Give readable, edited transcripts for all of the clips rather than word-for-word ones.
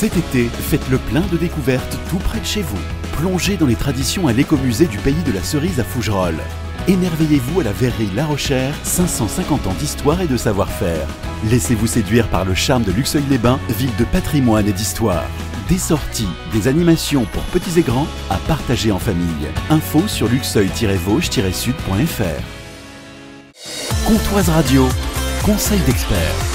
Cet été, faites le plein de découvertes tout près de chez vous. Plongez dans les traditions à l'écomusée du pays de la cerise à Fougerolles. Émerveillez-vous à la verrerie La Rochère, 550 ans d'histoire et de savoir-faire. Laissez-vous séduire par le charme de Luxeuil-les-Bains, ville de patrimoine et d'histoire. Des sorties, des animations pour petits et grands à partager en famille. Info sur luxeuil-vosges-sud.fr. Comptoise Radio, conseil d'experts.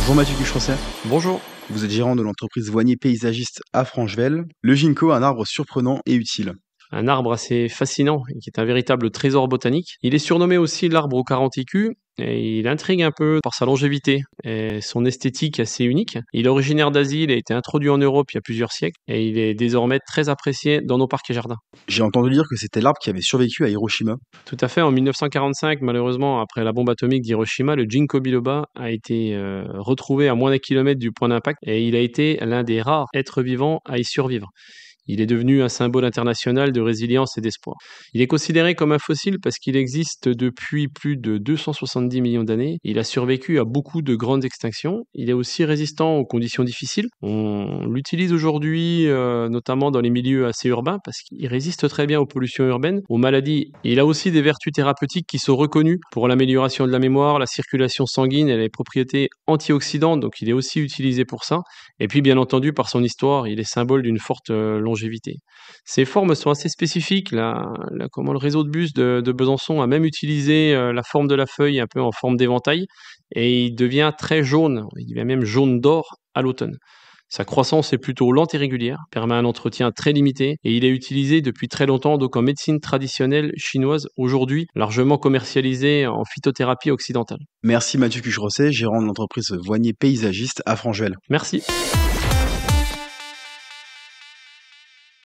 Bonjour Mathieu Cucherosset. Bonjour. Vous êtes gérant de l'entreprise Voinier Paysagiste à Franchevel. Le ginkgo, un arbre surprenant et utile. Un arbre assez fascinant et qui est un véritable trésor botanique. Il est surnommé aussi l'arbre aux 40 écus et il intrigue un peu par sa longévité et son esthétique assez unique. Il est originaire d'Asie, il a été introduit en Europe il y a plusieurs siècles et il est désormais très apprécié dans nos parcs et jardins. J'ai entendu dire que c'était l'arbre qui avait survécu à Hiroshima. Tout à fait, en 1945, malheureusement, après la bombe atomique d'Hiroshima, le ginkgo biloba a été retrouvé à moins d'1 kilomètre du point d'impact et il a été l'un des rares êtres vivants à y survivre. Il est devenu un symbole international de résilience et d'espoir. Il est considéré comme un fossile parce qu'il existe depuis plus de 270 millions d'années. Il a survécu à beaucoup de grandes extinctions. Il est aussi résistant aux conditions difficiles. On l'utilise aujourd'hui notamment dans les milieux assez urbains parce qu'il résiste très bien aux pollutions urbaines, aux maladies. Il a aussi des vertus thérapeutiques qui sont reconnues pour l'amélioration de la mémoire, la circulation sanguine et les propriétés antioxydantes, donc il est aussi utilisé pour ça. Et puis bien entendu par son histoire, il est symbole d'une forte longévité. Ces formes sont assez spécifiques. Le réseau de bus de Besançon a même utilisé la forme de la feuille un peu en forme d'éventail et il devient très jaune, il devient même jaune d'or à l'automne. Sa croissance est plutôt lente et régulière, permet un entretien très limité et il est utilisé depuis très longtemps donc en médecine traditionnelle chinoise, aujourd'hui largement commercialisé en phytothérapie occidentale. Merci Mathieu Cucherosset, gérant de l'entreprise Voinier Paysagiste à Franchevel. Merci.